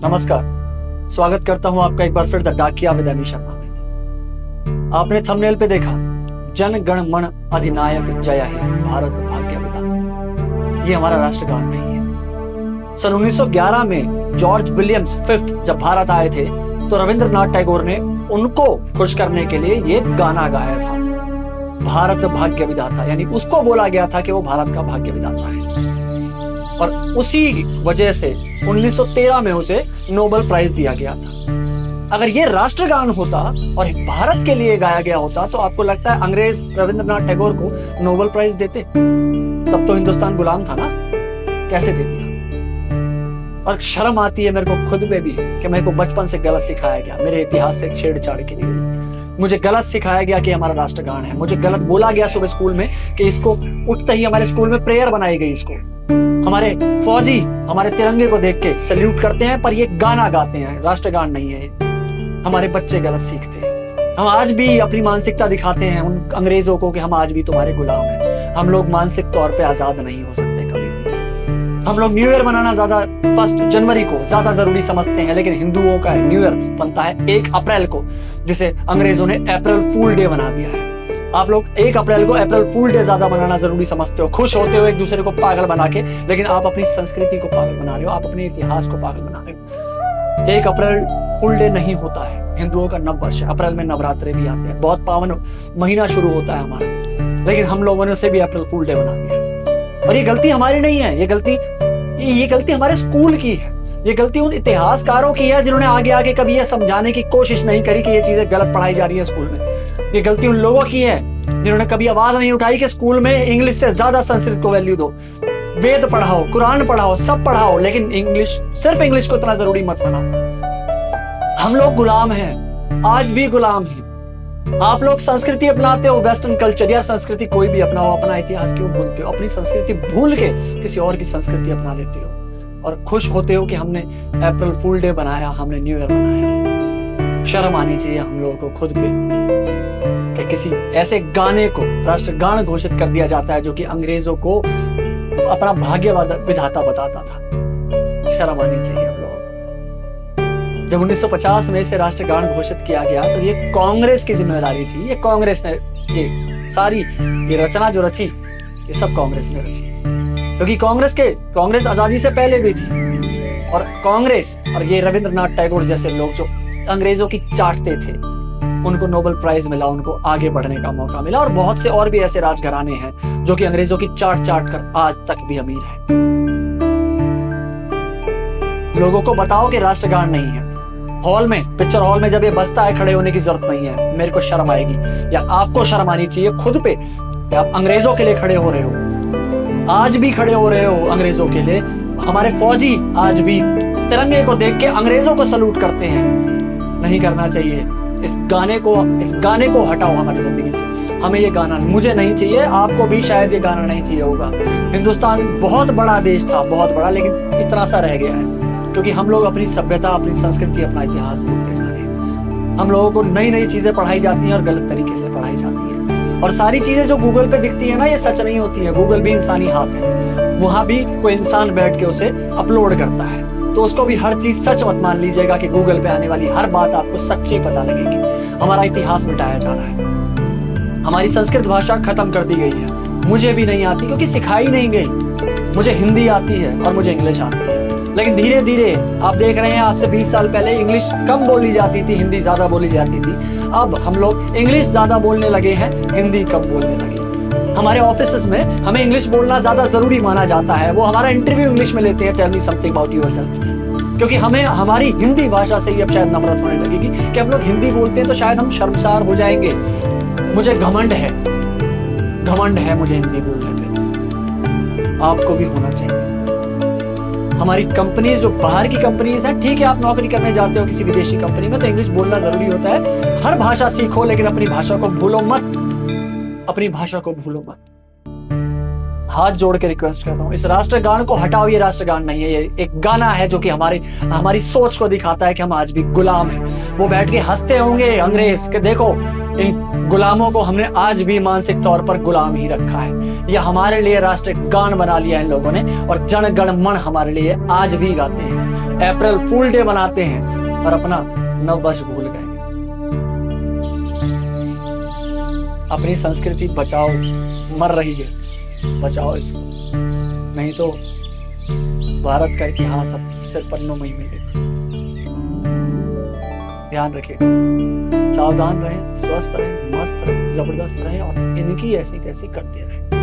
नमस्कार, स्वागत करता हूं आपका एक बार फिर द डाकिया विद एमी शर्मा में। आपने थंबनेल पे देखा, जन गण मन अधिनायक जय हे भारत भाग्य विधाता। ये हमारा राष्ट्रगान नहीं है। सन 1911 में जॉर्ज विलियम्स फिफ्थ जब भारत आए थे तो रविंद्रनाथ टैगोर ने उनको खुश करने के लिए ये गाना गाया था, भारत भाग्य विधाता। यानी उसको बोला गया था कि वो भारत का भाग्य विधाता है, और उसी वजह से 1913 में उसे नोबेल प्राइज दिया गया था। अगर ये राष्ट्रगान होता और भारत के लिए गाया गया होता तो आपको लगता है अंग्रेज रविंद्रनाथ टैगोर को नोबेल प्राइज देते? तब तो हिंदुस्तान गुलाम था ना, कैसे दे दिया? और शर्म आती है मेरे को खुद पे भी कि मेरे को बचपन से गलत सिखाया गया, मेरे इतिहास से छेड़छाड़ की गई। मुझे गलत सिखाया गया कि हमारा राष्ट्रगान है, मुझे गलत बोला गया सुबह स्कूल में कि इसको उठते ही हमारे स्कूल में प्रेयर बनाई गई। इसको हमारे फौजी हमारे तिरंगे को देख के सल्यूट करते हैं, पर ये गाना गाते हैं, राष्ट्रगान नहीं है। हमारे बच्चे गलत सीखते हैं। हम आज भी अपनी मानसिकता दिखाते हैं उन अंग्रेजों को कि हम आज भी तुम्हारे गुलाम हैं। हम लोग मानसिक तौर पे आजाद नहीं हो सकते कभी भी। हम लोग न्यू ईयर मनाना ज्यादा 1 जनवरी को ज्यादा जरूरी समझते हैं, लेकिन हिंदुओं का न्यू ईयर बनता है 1 अप्रैल को, जिसे अंग्रेजों ने अप्रैल फूल डे बना दिया है। आप लोग 1 अप्रैल को अप्रैल फूल डे ज्यादा मनाना जरूरी समझते हो, खुश होते हो एक दूसरे को पागल बना के, लेकिन आप अपनी संस्कृति को पागल बना रहे हो, आप अपने इतिहास को पागल बना रहे हो। 1 अप्रैल फुल डे नहीं होता है, हिंदुओं का नव वर्ष है। अप्रैल में नवरात्रे भी आते हैं, बहुत पावन महीना शुरू होता है हमारा, लेकिन हम लोगों ने उसे भी अप्रैल फूल डे बना दिया। और ये गलती हमारी नहीं है, ये गलती हमारे स्कूल की है। ये गलती उन इतिहासकारों की है जिन्होंने आगे आगे कभी ये समझाने की कोशिश नहीं करी कि ये चीजें गलत पढ़ाई जा रही है स्कूल में। ये गलती उन लोगों की है जिन्होंने कभी आवाज नहीं उठाई कि स्कूल में इंग्लिश से ज्यादा संस्कृत को वैल्यू दो, वेद पढ़ाओ, कुरान पढ़ाओ, सब पढ़ाओ, लेकिन सिर्फ इंग्लिश को इतना जरूरी मत बनाओ। हम लोग गुलाम हैं, आज भी गुलाम हैं। आप लोग संस्कृति अपनाते हो, वेस्टर्न कल्चर। यार संस्कृति कोई भी अपनाओ, अपना इतिहास क्यों भूलते हो? अपनी संस्कृति भूल के किसी और की संस्कृति अपना लेते हो और खुश होते हो कि हमने अप्रैल फूल डे बनाया, हमने न्यू ईयर बनाया। शर्म आनी चाहिए हम लोगों को खुद पे कि किसी ऐसे गाने को राष्ट्रगान घोषित कर दिया जाता है जो कि अंग्रेजों को अपना भाग्य विधाता बताता था। शर्म आनी चाहिए हम लोगों को। जब 1950 में इसे राष्ट्रगान घोषित किया गया तो ये कांग्रेस की जिम्मेदारी थी। ये कांग्रेस ने ये रचना जो रची, ये सब कांग्रेस ने रची, क्योंकि कांग्रेस आजादी से पहले भी थी। और कांग्रेस और ये रविंद्रनाथ टैगोर जैसे लोग जो अंग्रेजों की चाटते थे, उनको नोबेल प्राइज मिला, उनको आगे बढ़ने का मौका मिला। और बहुत से और भी ऐसे राजघराने हैं जो कि अंग्रेजों की चाट कर आज तक भी अमीर हैं। लोगों को बताओ कि राष्ट्रगान नहीं है। पिक्चर हॉल में जब ये बजता है, खड़े होने की जरूरत नहीं है। मेरे को शर्म आएगी या आपको शर्म आनी चाहिए खुद पे कि आप अंग्रेजों के लिए खड़े हो रहे हो, आज भी खड़े हो रहे हो अंग्रेजों के लिए। हमारे फौजी आज भी तिरंगे को देख के अंग्रेजों को सलूट करते हैं। नहीं करना चाहिए। इस गाने को हटाओ हमारी जिंदगी से। हमें ये गाना मुझे नहीं चाहिए, आपको भी शायद ये गाना नहीं चाहिए होगा। हिंदुस्तान बहुत बड़ा देश था, बहुत बड़ा, लेकिन इतना सा रह गया है क्योंकि हम लोग अपनी सभ्यता, अपनी संस्कृति, अपना इतिहास भूलते जा रहे हैं। हम लोगों को नई नई चीजें पढ़ाई जाती हैं और गलत तरीके से पढ़ाई जाती है। और सारी चीजें जो गूगल पे दिखती है ना, ये सच नहीं होती है। गूगल भी इंसानी हाथ है, वहां भी कोई इंसान बैठ के उसे अपलोड करता है। तो उसको भी हर चीज सच मत मान लीजिएगा कि गूगल पे आने वाली हर बात आपको सच्ची पता लगेगी। हमारा इतिहास मिटाया जा रहा है, हमारी संस्कृत भाषा खत्म कर दी गई है। मुझे भी नहीं आती क्योंकि सिखाई नहीं गई। मुझे हिंदी आती है और मुझे इंग्लिश आती है, लेकिन धीरे धीरे आप देख रहे हैं, आज से 20 साल पहले इंग्लिश कम बोली जाती थी, हिंदी ज्यादा बोली जाती थी। अब हम लोग इंग्लिश ज्यादा बोलने लगे हैं, हिंदी कम बोलने लगे। हमारे ऑफिस में हमें इंग्लिश बोलना ज्यादा जरूरी माना जाता है। वो हमारा इंटरव्यू इंग्लिश में लेते हैं, tell me something about yourself, क्योंकि हमें हमारी हिंदी भाषा से ही अब शायद नफरत होने लगेगी कि हम लोग हिंदी बोलते हैं तो शायद हम शर्मसार हो जाएंगे। मुझे घमंड है मुझे हिंदी बोलने पे। आपको भी होना चाहिए। हमारी कंपनीज जो बाहर की कंपनीज हैं, ठीक है, आप नौकरी करने जाते हो किसी विदेशी कंपनी में तो इंग्लिश बोलना जरूरी होता है। हर भाषा सीखो, लेकिन अपनी भाषा को भूलो मत। अपनी भाषा को भूलो मत। हाथ जोड़ के रिक्वेस्ट करता हूँ, इस राष्ट्रगान को हटाओ। ये राष्ट्रगान नहीं है, ये एक गाना है जो कि हमारी सोच को दिखाता है कि हम आज भी गुलाम हैं। वो बैठ के हंसते होंगे अंग्रेज कि देखो इन गुलामों को हमने आज भी मानसिक तौर पर गुलाम ही रखा है। यह हमारे लिए राष्ट्रगान बना लिया इन लोगों ने, और जन गण मन हमारे लिए आज भी गाते हैं। अप्रैल फूल डे मनाते हैं और अपना नववर्ष भूल गए। अपनी संस्कृति बचाओ, मर रही है, बचाओ इसको, नहीं तो भारत का इतिहास अब सिर्फ पन्नों में ही मिलेगा। ध्यान रखें, सावधान रहें, स्वस्थ रहें, मस्त रहें, जबरदस्त रहें और इनकी ऐसी तैसी करते रहें।